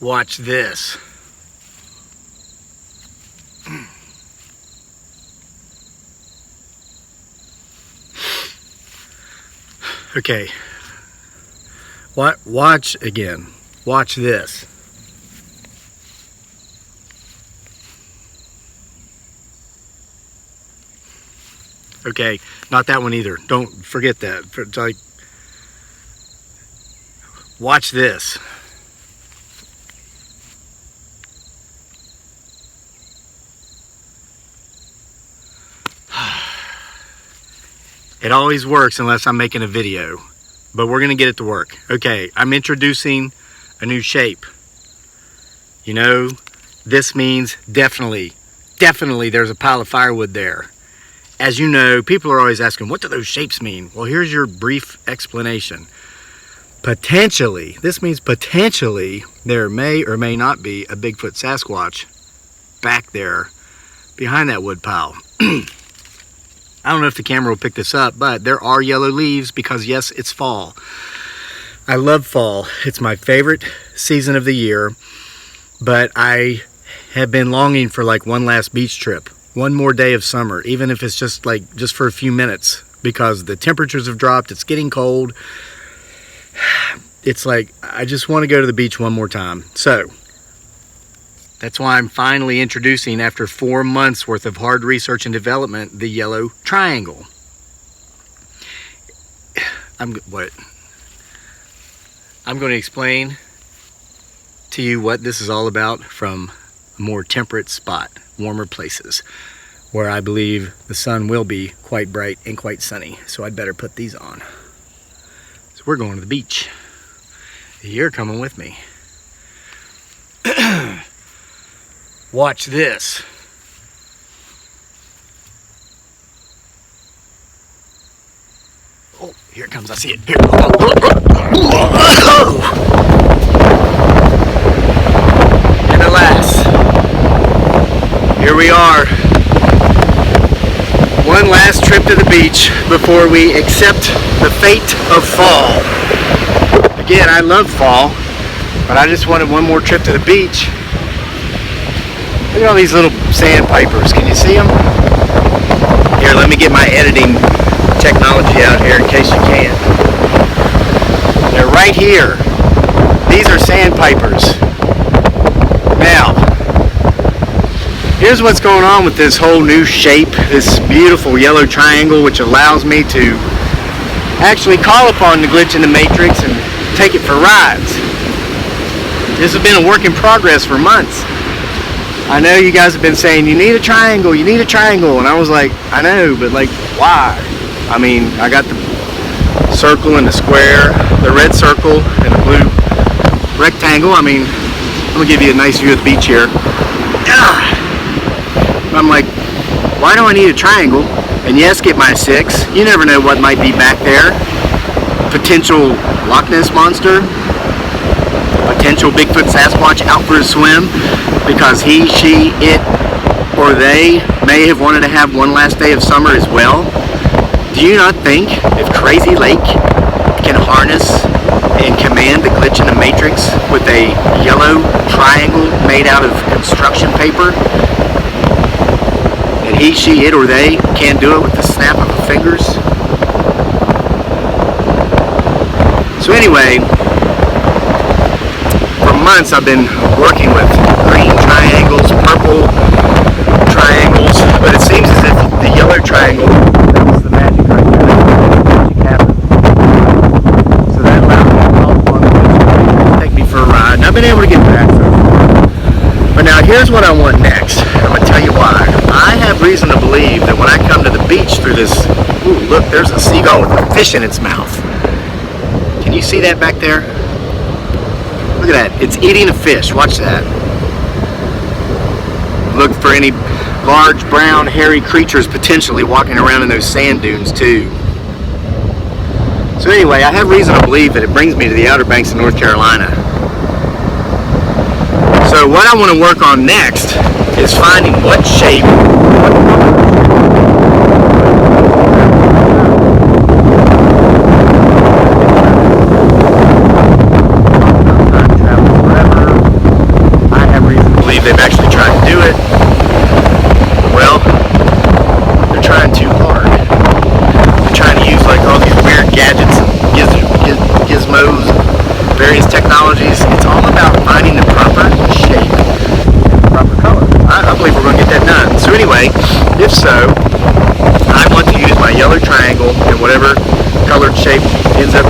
Watch this. Okay. Watch again. Watch this. Okay, not that one either. Don't forget that. It's like, watch this. It always works unless I'm making a video, but we're gonna get it to work. Okay, I'm introducing a new shape. You know, this means definitely there's a pile of firewood there. As you know, people are always asking, what do those shapes mean? Well, here's your brief explanation. Potentially, this means potentially there may or may not be a Bigfoot Sasquatch back there behind that wood pile. I don't know if the camera will pick this up, but there are yellow leaves because yes, it's fall. I love fall. It's my favorite season of the year, but I have been longing for like one last beach trip, one more day of summer, even if it's just for a few minutes, because the temperatures have dropped, it's getting cold. It's like, I just want to go to the beach one more time. So that's why I'm finally introducing, after 4 months worth of hard research and development, the yellow triangle. I'm going to explain to you what this is all about from a more temperate spot, warmer places, where I believe the sun will be quite bright and quite sunny. So I'd better put these on. So we're going to the beach. You're coming with me. Watch this. Oh, here it comes. I see it. Here. And alas, here we are. One last trip to the beach before we accept the fate of fall. Again, I love fall, but I just wanted one more trip to the beach. Look at all these little sandpipers. Can you see them? Here, let me get my editing technology out here in case you can. They're right here. These are sandpipers. Now, here's what's going on with this whole new shape, this beautiful yellow triangle, which allows me to actually call upon the glitch in the matrix and take it for rides. This has been a work in progress for months. I know you guys have been saying, you need a triangle, and I was like, I know, but like, why? I mean, I got the circle and the square, the red circle and the blue rectangle. I mean, I'm gonna give you a nice view of the beach here. I'm like, why do I need a triangle? And yes, get my 6. You never know what might be back there. Potential Loch Ness monster, potential Bigfoot Sasquatch out for a swim, because he, she, it, or they may have wanted to have one last day of summer as well. Do you not think if Crazy Lake can harness and command the glitch in the matrix with a yellow triangle made out of construction paper, that he, she, it, or they can't do it with the snap of the fingers? So anyway, for months I've been working with green triangles, purple triangles, but it seems as if the yellow triangle, that was the magic right there. The magic happened. So that allowed me to call upon the glitch to take me for a ride, and I've been able to get back so far. But now here's what I want next. I'm going to tell you why. I have reason to believe that when I come to the beach through this, ooh, look, there's a seagull with a fish in its mouth. Can you see that back there? Look at that. It's eating a fish. Watch that. Look for any large, brown, hairy creatures potentially walking around in those sand dunes too. So anyway, I have reason to believe that it brings me to the Outer Banks of North Carolina. So what I want to work on next is finding what shape, they've actually tried to do it. Well, they're trying too hard. They're trying to use like all these weird gadgets and gizmos, various technologies. It's all about finding the proper shape and the proper color. I believe we're going to get that done. So anyway, if so, I want to use my yellow triangle and whatever colored shape ends up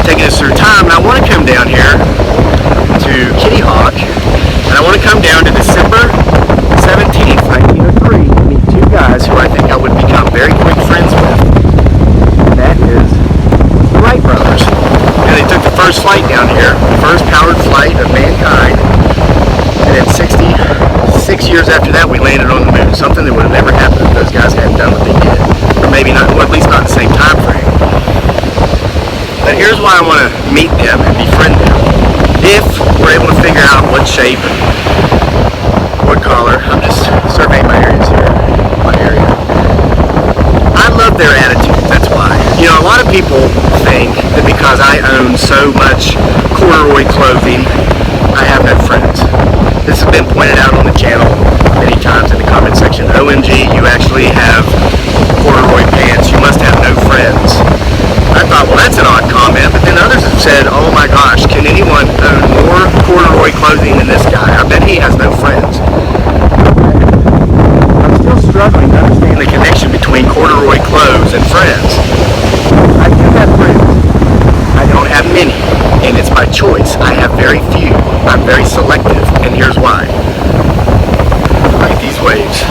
taking us through time. And I want to come down here to Kitty Hawk. And I want to come down to December 17th, 1903, and meet two guys who I think I would become very quick friends with. And that is the Wright brothers. And they took the first flight down here, the first powered flight of mankind. And then 66 years after that, we landed on the moon. Something that would have never happened if those guys hadn't done what they did. Or maybe not, or at least not the same time frame. But here's why I want to meet them and befriend them. If we're able to figure out what shape, what color, I'm just surveying my areas here, my area. I love their attitude, that's why. You know, a lot of people think that because I own so much corduroy clothing, I have no friends. This has been pointed out on the channel many times in the comment section. OMG, you actually have corduroy pants, you must have no friends. I thought, well, that's an odd comment, but then others have said, oh my gosh, can anyone own more corduroy clothing than this guy? I bet he has no friends. I'm still struggling to understand the connection between corduroy clothes and friends. I do have friends. I don't have many, and it's my choice. I have very few. I'm very selective, and here's why. Look at these waves.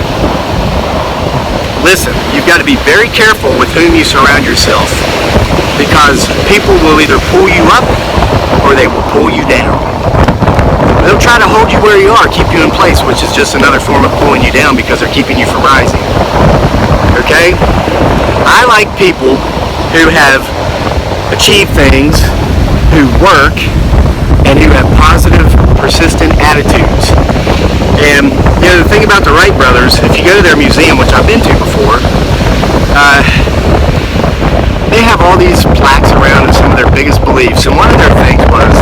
Listen, you've got to be very careful with whom you surround yourself, because people will either pull you up or they will pull you down. They'll try to hold you where you are, keep you in place, which is just another form of pulling you down because they're keeping you from rising. Okay? I like people who have achieved things, who work, and who have positive, persistent attitudes. And you know, the thing about the Wright brothers, if you go to their museum, which I've been to before, they have all these plaques around and some of their biggest beliefs. And one of their things was,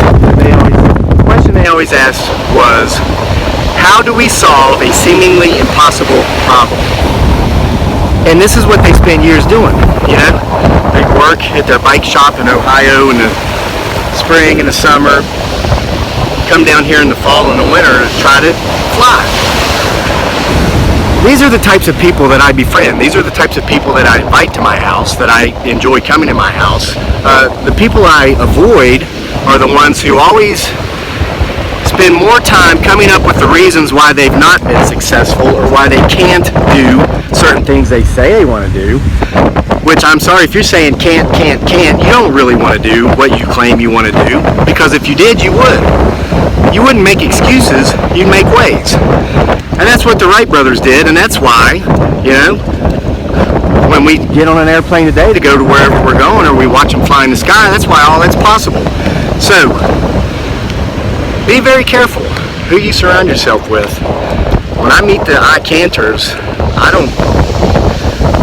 the question they always asked was, how do we solve a seemingly impossible problem? And this is what they spend years doing, you know? They work at their bike shop in Ohio in the spring and the summer, come down here in the fall and the winter to try to fly. These are the types of people that I befriend. These are the types of people that I invite to my house, that I enjoy coming to my house. The people I avoid are the ones who always spend more time coming up with the reasons why they've not been successful or why they can't do certain things they say they want to do. Which, I'm sorry, if you're saying can't, you don't really want to do what you claim you want to do, because if you did, you would. You wouldn't make excuses, you'd make ways. And that's what the Wright brothers did, and that's why, you know, when we get on an airplane today to go to wherever we're going, or we watch them fly in the sky, that's why all that's possible. So, be very careful who you surround yourself with. When I meet the I-canters, I don't,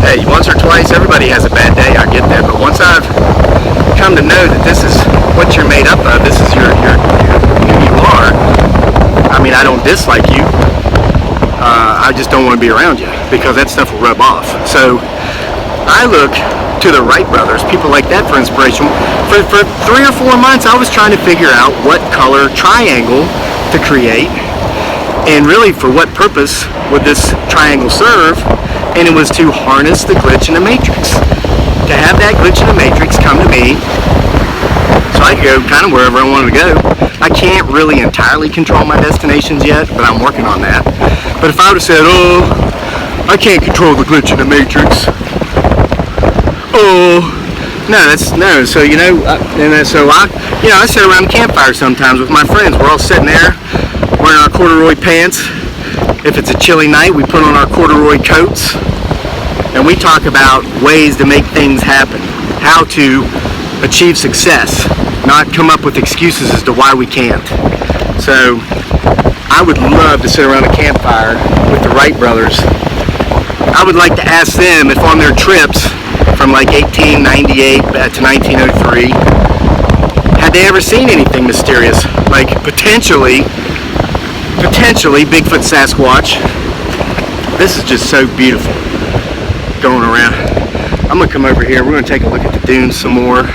hey, once or twice, everybody has a bad day, I get that, but once I've come to know that this is what you're made up of, this is who you are, I mean, I don't dislike you, I just don't want to be around you, because that stuff will rub off. So, I look to the Wright brothers, people like that, for inspiration. For 3 or 4 months, I was trying to figure out what color triangle to create, and really for what purpose would this triangle serve, and it was to harness the glitch in the matrix. To have that glitch in the matrix come to me, so I could go kind of wherever I wanted to go. I can't really entirely control my destinations yet, but I'm working on that. But if I would have said, oh, I can't control the glitch in the matrix, oh, no. So, you know, I sit around the campfire sometimes with my friends. We're all sitting there wearing our corduroy pants If it's a chilly night, we put on our corduroy coats and we talk about ways to make things happen, how to achieve success, not come up with excuses as to why we can't. So I would love to sit around a campfire with the Wright brothers. I would like to ask them if on their trips from like 1898 to 1903, had they ever seen anything mysterious, like potentially Bigfoot, Sasquatch. This is just so beautiful going around. I'm gonna come over here. We're gonna take a look at the dunes some more,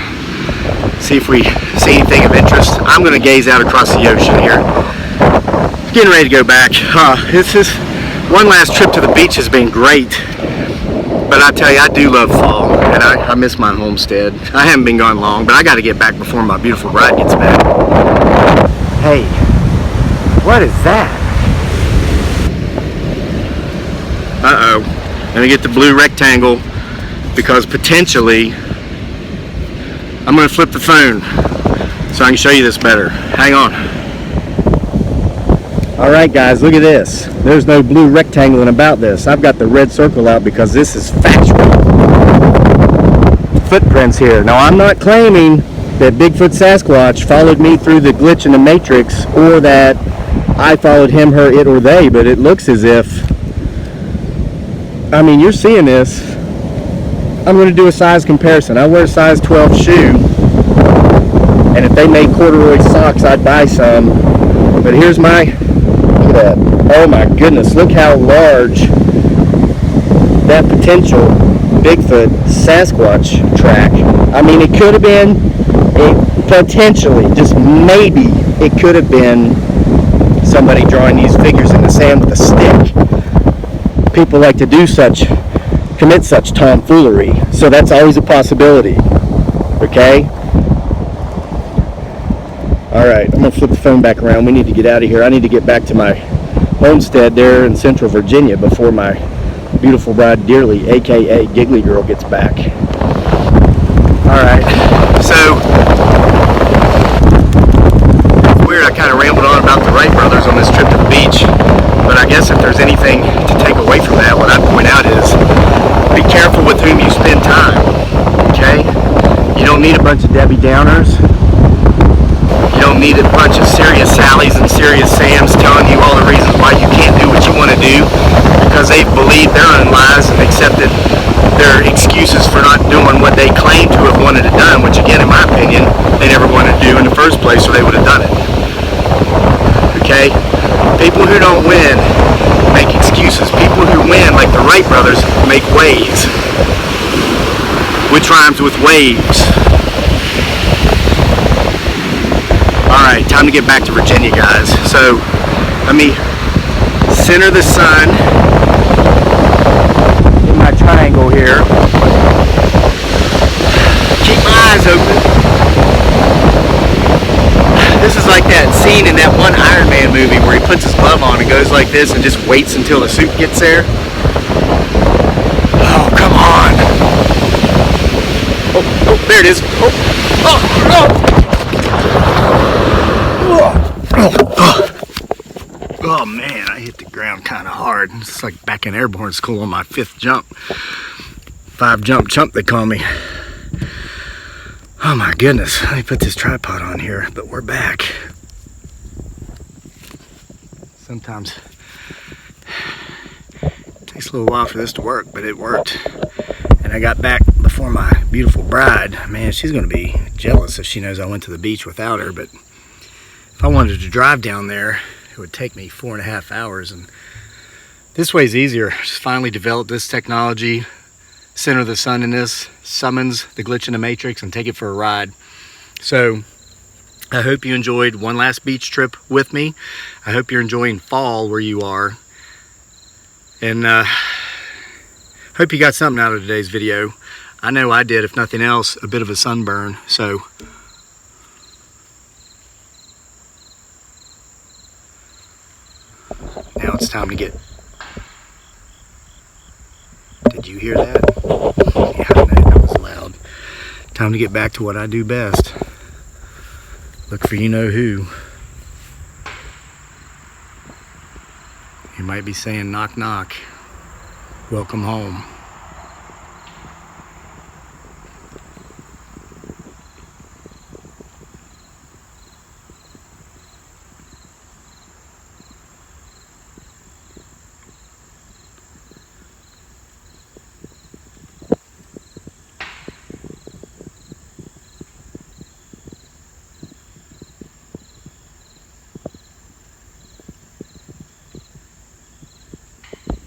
see if we see anything of interest. I'm gonna gaze out across the ocean here. Getting ready to go back. This is one last trip to the beach has been great, but I tell you, I do love fall, and I miss my homestead. I haven't been gone long, but I got to get back before my beautiful bride gets back. Hey, what is that? Uh-oh. Let me get the blue rectangle, because potentially I'm going to flip the phone so I can show you this better. Hang on. Alright guys, look at this. There's no blue rectangle about this. I've got the red circle out because this is factual. Footprints here. Now I'm not claiming that Bigfoot Sasquatch followed me through the glitch in the matrix, or that I followed him, her, it, or they, but it looks as if, I mean, you're seeing this. I'm going to do a size comparison. I wear a size 12 shoe, and if they made corduroy socks, I'd buy some. But here's my, look at that. Oh my goodness, look how large that potential Bigfoot Sasquatch track. I mean, it could have been, potentially, just maybe, it could have been somebody drawing these figures in the sand with a stick. People like to do such, commit such tomfoolery, so that's always a possibility. Okay? Alright, I'm going to flip the phone back around. We need to get out of here. I need to get back to my homestead there in Central Virginia before my beautiful bride Dearly, aka Giggly Girl, gets back. Alright, so weird, I kind of rambled on about the Wright brothers on this trip to the beach, but I guess if there's anything to take away from that, what I'd point out is be careful with whom you spend time, okay? You don't need a bunch of Debbie Downers. You don't need a bunch of serious Sallys and serious Sams telling you all the reasons why you can't do what you want to do, because they've believed their own lies and accepted their excuses for not doing what they claim to have wanted it done, which again, in my opinion, they never wanted to do in the first place, or they would have done it. Okay? People who don't win make excuses. People who win, like the Wright brothers, make waves, which rhymes with waves. Alright, time to get back to Virginia, guys. So, let me center the sun in my triangle here. Keep my eyes open. This is like that scene in that one Iron Man movie where he puts his glove on and goes like this and just waits until the suit gets there. Oh, come on. Oh, there it is. Oh man, I hit the ground kind of hard. It's like back in airborne school on my 5th jump. 5-jump chump, they call me. Oh my goodness, let me put this tripod on here, but we're back. Sometimes it takes a little while for this to work, but it worked. And I got back before my beautiful bride. Man, she's gonna be jealous if she knows I went to the beach without her, but if I wanted to drive down there, it would take me 4.5 hours, and this way's easier. Just finally developed this technology, center the sun in this, summons the glitch in the matrix, and take it for a ride. So I hope you enjoyed one last beach trip with me. I hope you're enjoying fall where you are, and hope you got something out of today's video. I know I did, if nothing else, a bit of a sunburn. So now it's time to get... Did you hear that? Yeah, I know, that was loud. Time to get back to what I do best. Look for you know who. You might might be saying knock knock. Welcome home.